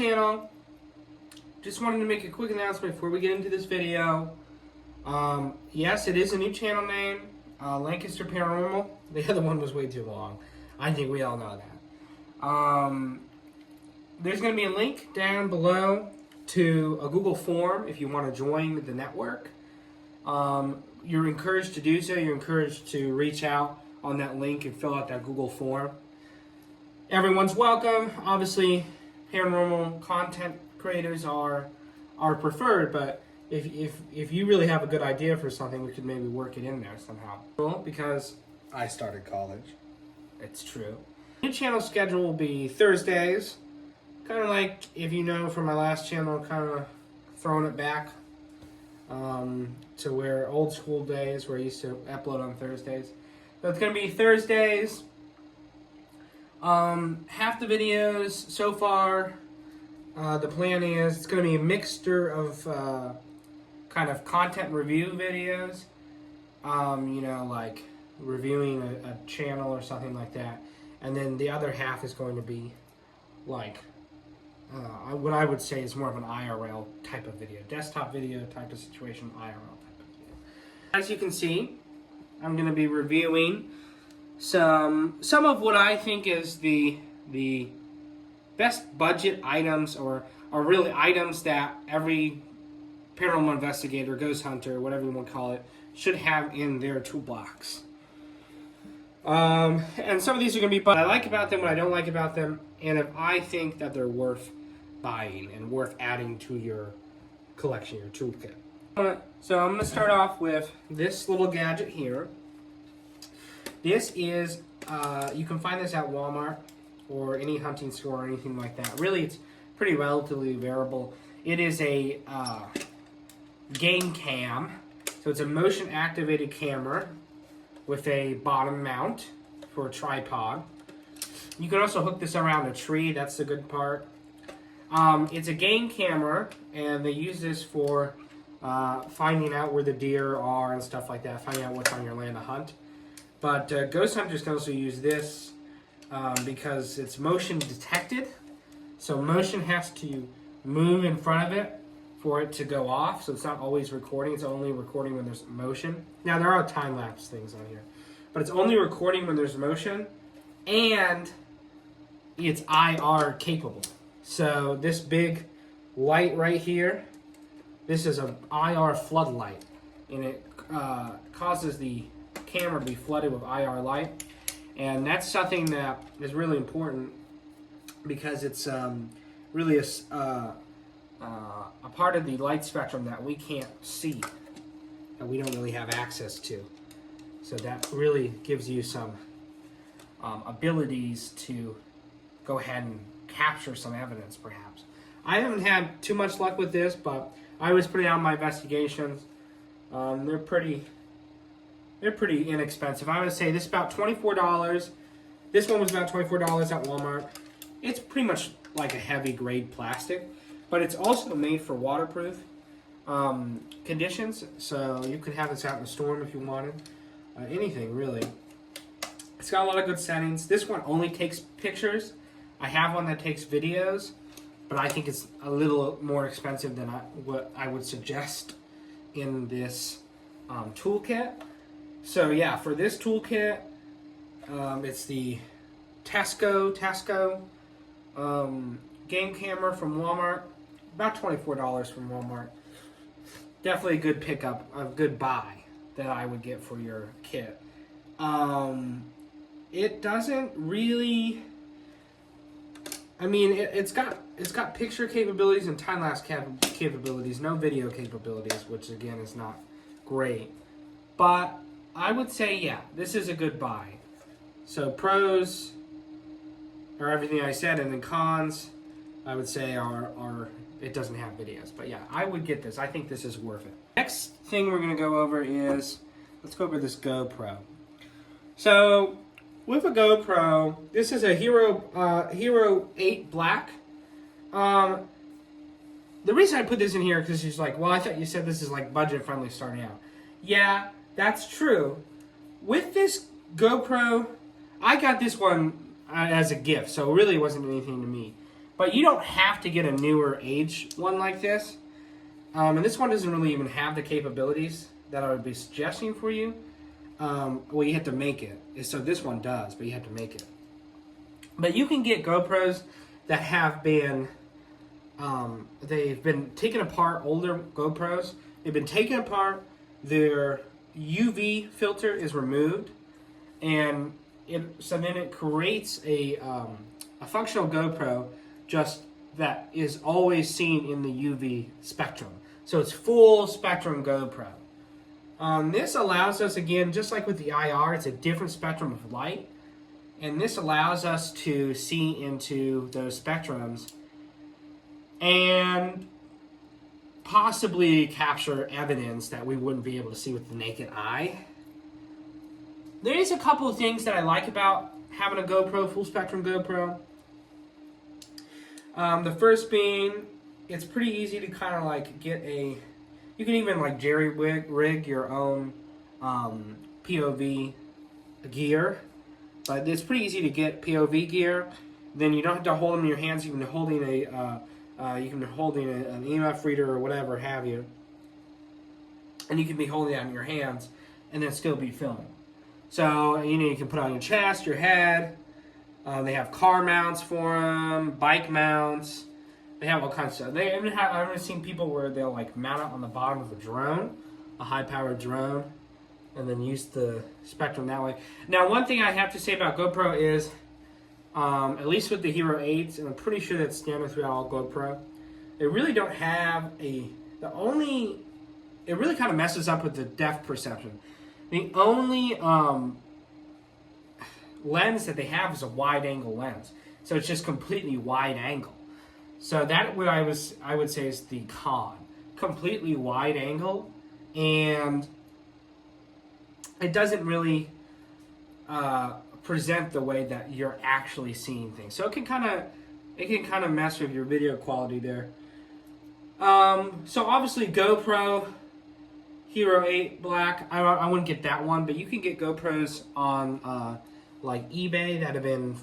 Channel. Just wanted to make a quick announcement before we get into this video. Yes, it is a new channel name, Lancaster Paranormal. The other one was way too long. I think we all know that. There's going to be a link down below to a Google form if you want to join the network. You're encouraged to do so. You're encouraged to reach out on that link and fill out that Google form. Everyone's welcome. Obviously, paranormal content creators are preferred, but if you really have a good idea for something, we could maybe work it in there somehow. Well, because I started college. It's true. New channel schedule will be Thursdays. Kind of like, if you know from my last channel, kind of throwing it back to where old school days where I used to upload on Thursdays. So it's going to be Thursdays. Half the videos so far, the plan is it's going to be a mixture of kind of content review videos, like reviewing a channel or something like that. And then the other half is going to be like what I would say is more of an IRL type of video, desktop video type of situation, IRL type of video. As you can see, I'm going to be reviewing some of what I think is the best budget items, or really items that every paranormal investigator, ghost hunter, whatever you want to call it, should have in their toolbox. And some of these are going to be what I like about them, what I don't like about them, and if I think that they're worth buying and worth adding to your collection, your toolkit. So I'm going to start off with this little gadget here. This is, you can find this at Walmart or any hunting store or anything like that. Really, it's pretty relatively available. It is a game cam. So it's a motion activated camera with a bottom mount for a tripod. You can also hook this around a tree. That's the good part. It's a game camera, and they use this for finding out where the deer are and stuff like that, finding out what's on your land to hunt. But ghost hunters can also use this because it's motion detected. So motion has to move in front of it for it to go off. So it's not always recording. It's only recording when there's motion. Now, there are time-lapse things on here. But it's only recording when there's motion. And it's IR capable. So this big light right here, this is an IR floodlight. And it causes the camera to be flooded with IR light. And that's something that is really important because it's really a part of the light spectrum that we can't see, that we don't really have access to. So that really gives you some abilities to go ahead and capture some evidence, perhaps. I haven't had too much luck with this, but I was putting out my investigations. They're pretty inexpensive. I would say this is about $24. This one was about $24 at Walmart. It's pretty much like a heavy grade plastic, but it's also made for waterproof conditions. So you could have this out in a storm if you wanted. Anything really. It's got a lot of good settings. This one only takes pictures. I have one that takes videos, but I think it's a little more expensive than what I would suggest in this toolkit. So yeah, for this toolkit, it's the Tesco game camera from Walmart. About $24 from Walmart. Definitely a good pickup, a good buy that I would get for your kit. It doesn't really. I mean, it's got picture capabilities and time-lapse capabilities, no video capabilities, which again is not great. But I would say, yeah, this is a good buy. So pros are everything I said, and then cons, I would say are it doesn't have videos. But yeah, I would get this. I think this is worth it. Next thing we're going to go over is, let's go over this GoPro. So with a GoPro, this is a Hero 8 Black. The reason I put this in here because she's like, well, I thought you said this is like budget friendly starting out. Yeah, that's true. With this GoPro, I got this one as a gift, so it really wasn't anything to me. But you don't have to get a newer age one like this. And this one doesn't really even have the capabilities that I would be suggesting for you. Well, you have to make it. So this one does, but you have to make it. But you can get GoPros that have been, they've been taken apart, older GoPros. They've been taken apart, their UV filter is removed, and so then it creates a functional GoPro just that is always seen in the UV spectrum. So it's full spectrum GoPro. This allows us, again, just like with the IR, it's a different spectrum of light. And this allows us to see into those spectrums and possibly capture evidence that we wouldn't be able to see with the naked eye. There is a couple of things that I like about having a GoPro, full spectrum GoPro. The first being, it's pretty easy to kind of like get a, you can even like jerry rig your own POV gear. But it's pretty easy to get POV gear. Then you don't have to hold them in your hands. You can be holding an EMF reader or whatever have you, and you can be holding it in your hands, and then still be filming. So you can put it on your chest, your head. They have car mounts for them, bike mounts. They have all kinds of stuff. I've even seen people where they'll like mount it on the bottom of a drone, a high-powered drone, and then use the spectrum that way. Now, one thing I have to say about GoPro is, at least with the Hero 8s, and I'm pretty sure that's standard throughout all GoPro, they really don't have it really kind of messes up with the depth perception. The only lens that they have is a wide angle lens. So it's just completely wide angle. So that what I would say is the con. Completely wide angle, and it doesn't really present the way that you're actually seeing things. So it can kind of mess with your video quality there. So obviously GoPro Hero 8 Black, I wouldn't get that one, but you can get GoPros on like eBay that have been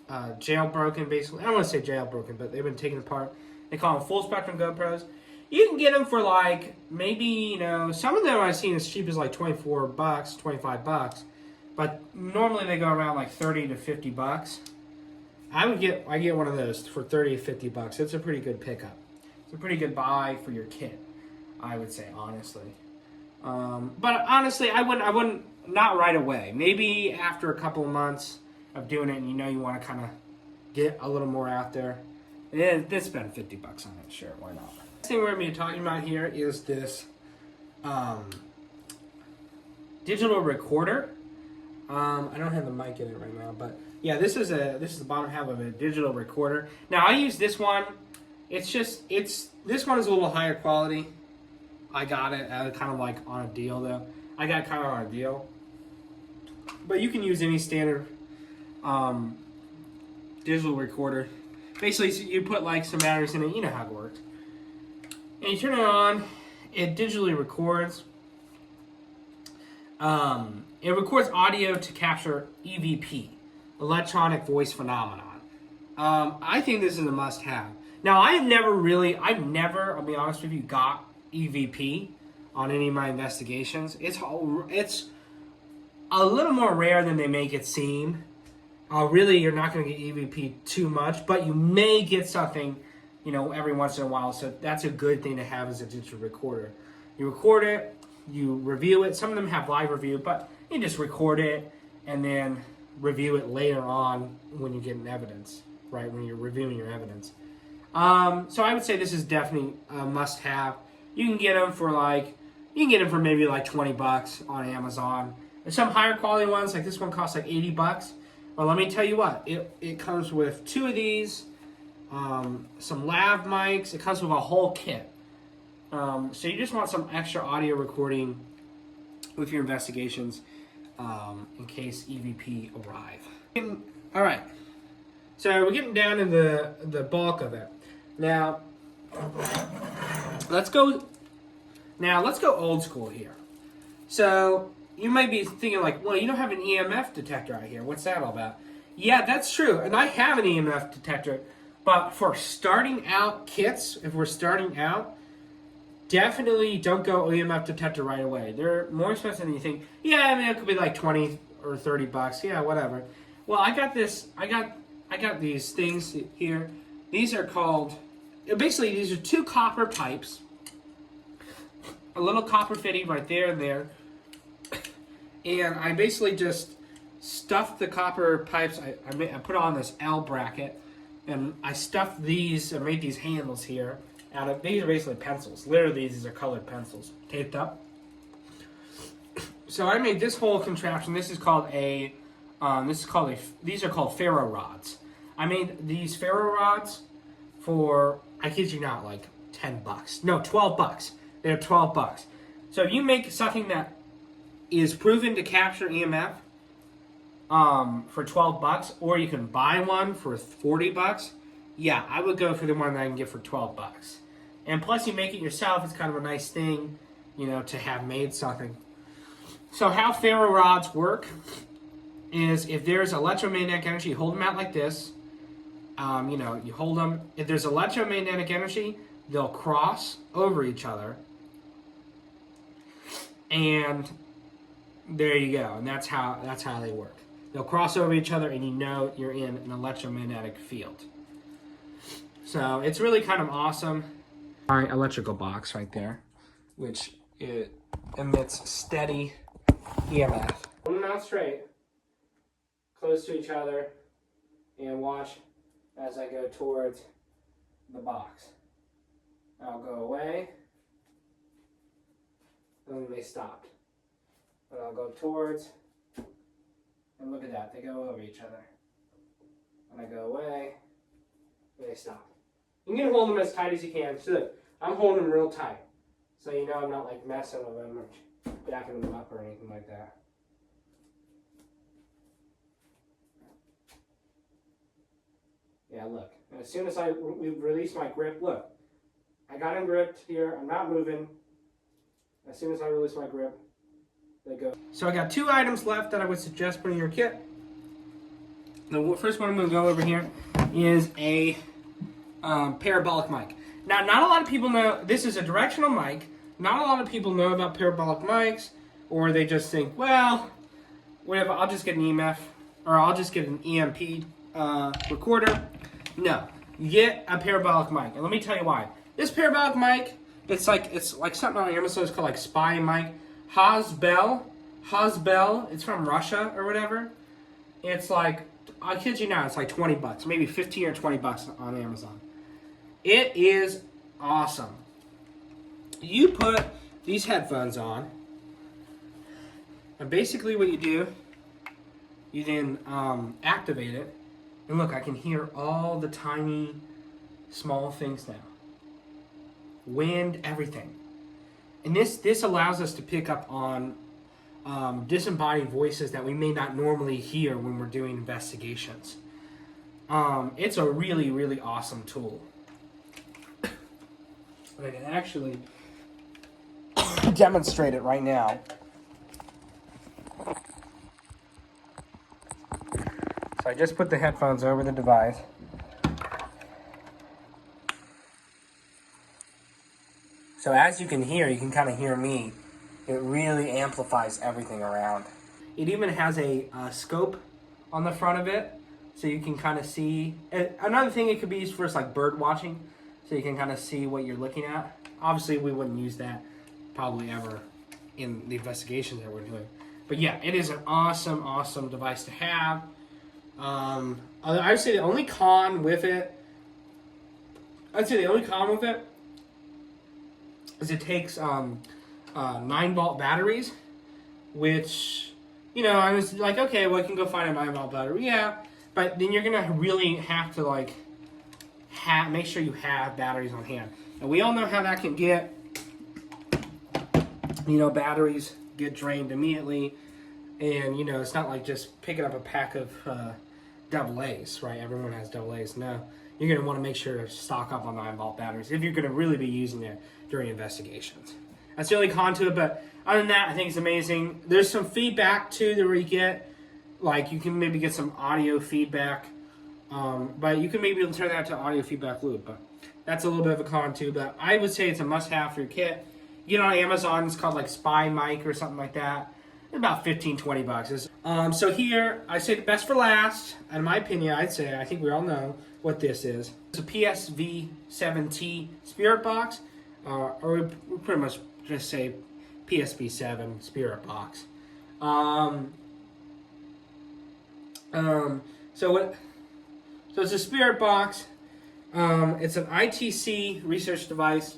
jailbroken, basically. I don't want to say jailbroken, but they've been taken apart. They call them full spectrum GoPros. You can get them for like, maybe, some of them I've seen as cheap as like $24, $25. But normally they go around like $30 to $50. I get one of those for $30 to $50. It's a pretty good pickup. It's a pretty good buy for your kit, I would say, honestly. But honestly, I wouldn't, not right away. Maybe after a couple of months of doing it, and you want to kind of get a little more out there. They spend $50 on it, sure, why not? The thing we're going to be talking about here is this digital recorder. I don't have the mic in it right now, but yeah, this is the bottom half of a digital recorder. Now I use this one. This one is a little higher quality. I got it kind of like on a deal though. I got it kind of on a deal, but you can use any standard digital recorder. Basically, you put like some batteries in it. You know how it works. And you turn it on. It digitally records. It records audio to capture EVP, electronic voice phenomenon. I think this is a must-have. Now, I'll be honest with you, got EVP on any of my investigations. It's a little more rare than they make it seem. Really, you're not going to get EVP too much, but you may get something, every once in a while. So that's a good thing to have as a digital recorder. You record it, you review it. Some of them have live review, but you just record it and then review it later on when you get an evidence, right? When you're reviewing your evidence. So I would say this is definitely a must-have. You can get them for maybe like $20 on Amazon. There's some higher quality ones, like this one costs like $80. Well, let me tell you what, it comes with 2 of these, some lav mics. It comes with a whole kit. So you just want some extra audio recording with your investigations in case EVP arrive. All right, so we're getting down to the bulk of it. Now, let's go old school here. So you might be thinking like, well, you don't have an EMF detector out here. What's that all about? Yeah, that's true. And I have an EMF detector, But for starting out kits, if we're starting out, definitely don't go EMF detector right away. They're more expensive than you think. Yeah, I mean, it could be like 20 or 30 bucks. Yeah, whatever. Well, I got this. I got these things here. These are called, basically, these are 2 copper pipes. A little copper fitting right there and there. And I basically just stuffed the copper pipes. I put on this L bracket. And I stuffed these, I made these handles here out of, these are basically pencils. Literally, these are colored pencils, taped up. So I made this whole contraption. This is called these are called ferro rods. I made these ferro rods for, I kid you not, like 10 bucks. No, 12 bucks. They're 12 bucks. So if you make something that is proven to capture EMF, for 12 bucks, or you can buy one for 40 bucks, yeah, I would go for the one that I can get for 12 bucks. And plus you make it yourself, it's kind of a nice thing, to have made something. So how ferro rods work is if there's electromagnetic energy, you hold them out like this, you hold them, if there's electromagnetic energy, they'll cross over each other, and there you go, and that's how they work. They'll cross over each other, and you're in an electromagnetic field. So it's really kind of awesome. My electrical box right there, which it emits steady EMF. Hold them out straight, close to each other, and watch as I go towards the box. I'll go away, and then they stopped. But I'll go towards, and look at that, they go over each other. And I go away, and they stop. You can hold them as tight as you can. So look, I'm holding them real tight. So I'm not like messing with them or backing them up or anything like that. Yeah, look. And as soon as we release my grip, look. I got him gripped here. I'm not moving. As soon as I release my grip, they go. So I got 2 items left that I would suggest putting in your kit. The first one I'm going to go over here is a parabolic mic. Now, not a lot of people know, this is a directional mic. Not a lot of people know about parabolic mics, or they just think, well, whatever, I'll just get an EMF, or I'll just get an EMP recorder. No, get a parabolic mic. And let me tell you why. This parabolic mic, it's like something on Amazon, it's called like spy mic. Hasbel, it's from Russia or whatever. It's like, I kid you not, it's like 20 bucks, maybe 15 or 20 bucks on Amazon. It is awesome. You put these headphones on, and basically what you do, you then activate it, and look, I can hear all the tiny, small things now. Wind, everything. And this allows us to pick up on disembodied voices that we may not normally hear when we're doing investigations. It's a really, really awesome tool. I can actually demonstrate it right now. So I just put the headphones over the device. So as you can hear, you can kind of hear me. It really amplifies everything around. It even has a scope on the front of it, so you can kind of see. Another thing it could be used for is like bird watching, so you can kind of see what you're looking at. Obviously, we wouldn't use that probably ever in the investigations that we're doing. But yeah, it is an awesome, awesome device to have. I would say the only con with it, is it takes 9-volt batteries, which, I was like, okay, well, I can go find a 9-volt battery. Yeah, but then you're going to really have to, make sure you have batteries on hand. And we all know how that can get. Batteries get drained immediately. And, it's not like just picking up a pack of AA's, right? Everyone has AA's. No, you're going to want to make sure to stock up on 9-volt batteries if you're going to really be using it during investigations. That's the only con to it, but other than that, I think it's amazing. There's some feedback, too, that we get. Like, you can maybe get some audio feedback But you can maybe turn that to audio feedback loop. But that's a little bit of a con too. But I would say it's a must-have for your kit. You get on Amazon, it's called like Spy Mic or something like that. About 15, 20 bucks. So here, I say the best for last. In my opinion, I think we all know what this is. It's a PSV-7T Spirit Box. Or we pretty much just say PSV-7 Spirit Box. So it's a Spirit Box. It's an ITC research device.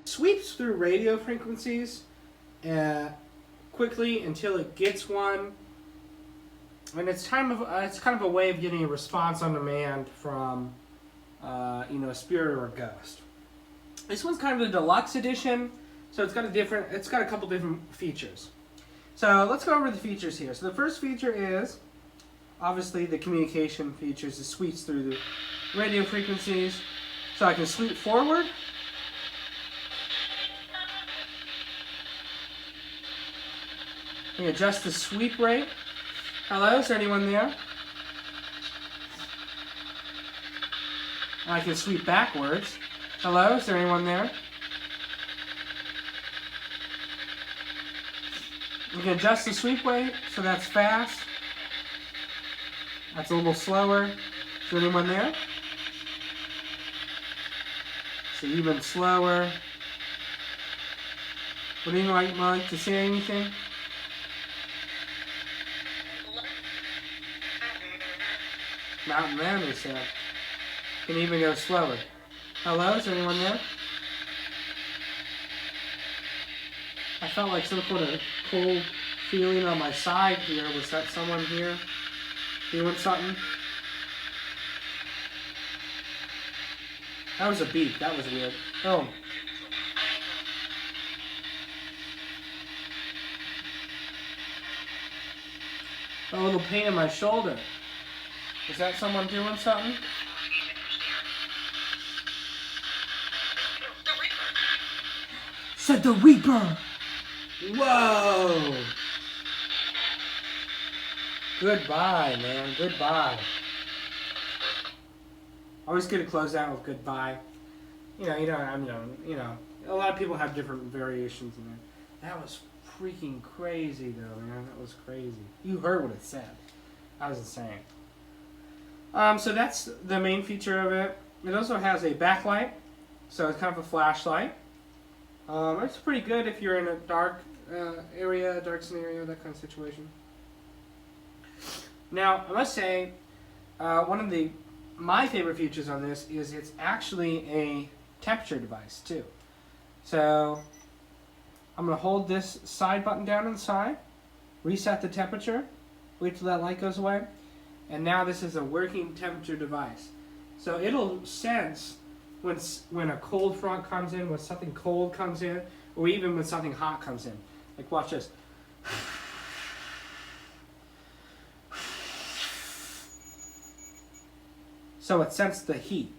Sweeps through radio frequencies quickly until it gets one, and it's kind of a way of getting a response on demand from a spirit or a ghost. This one's kind of a deluxe edition, so it's got a couple different features. So let's go over the features here. So the first feature is obviously the communication features. It sweeps through the radio frequencies, so I can sweep forward. I can adjust the sweep rate. Hello, is there anyone there? I can sweep backwards. Hello, is there anyone there? We can adjust the sweep rate, so that's fast. That's a little slower. Is there anyone there? So even slower. Would anyone like to say anything? Mountain Man, said. Can even go slower. Hello, is there anyone there? I felt like some sort of cold feeling on my side here. Was that someone here doing something? That was a beep. That was weird. Oh. A little pain in my shoulder. Is that someone doing something? Said the Reaper! Whoa! Goodbye, man. Goodbye. Always good to close out with goodbye. A lot of people have different variations in there. That was freaking crazy, though, man. That was crazy. You heard what it said. That was insane. So that's the main feature of it. It also has a backlight, so it's kind of a flashlight. It's pretty good if you're in a dark area, dark scenario, that kind of situation. Now, I must say, one of my favorite features on this is it's actually a temperature device too. So I'm going to hold this side button down on the side, reset the temperature, wait till that light goes away. And now this is a working temperature device. So it'll sense when a cold front comes in, when something cold comes in, or even when something hot comes in. Like watch this. So it senses the heat.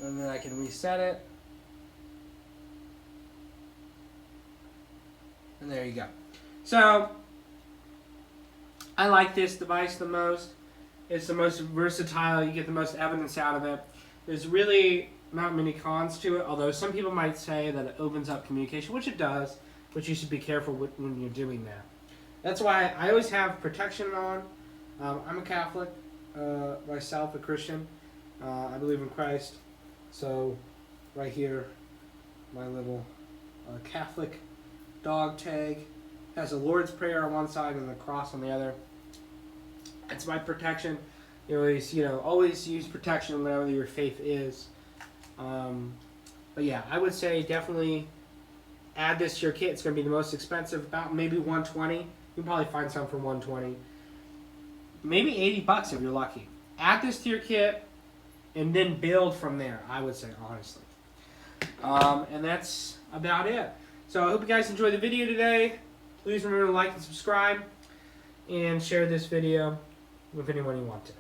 And then I can reset it. And there you go. So, I like this device the most. It's the most versatile. You get the most evidence out of it. There's really not many cons to it, although some people might say that it opens up communication, which it does, but you should be careful when you're doing that. That's why I always have protection on. I'm a Catholic, myself, a Christian. I believe in Christ. So, right here, my little Catholic dog tag has a Lord's Prayer on one side and the cross on the other. It's my protection. Always use protection whatever your faith is. But yeah, I would say definitely add this to your kit. It's going to be the most expensive, about maybe $120. You can probably find some for $120. Maybe $80 if you're lucky. Add this to your kit and then build from there, I would say, honestly. And that's about it. So I hope you guys enjoyed the video today. Please remember to like and subscribe and share this video with anyone you want to.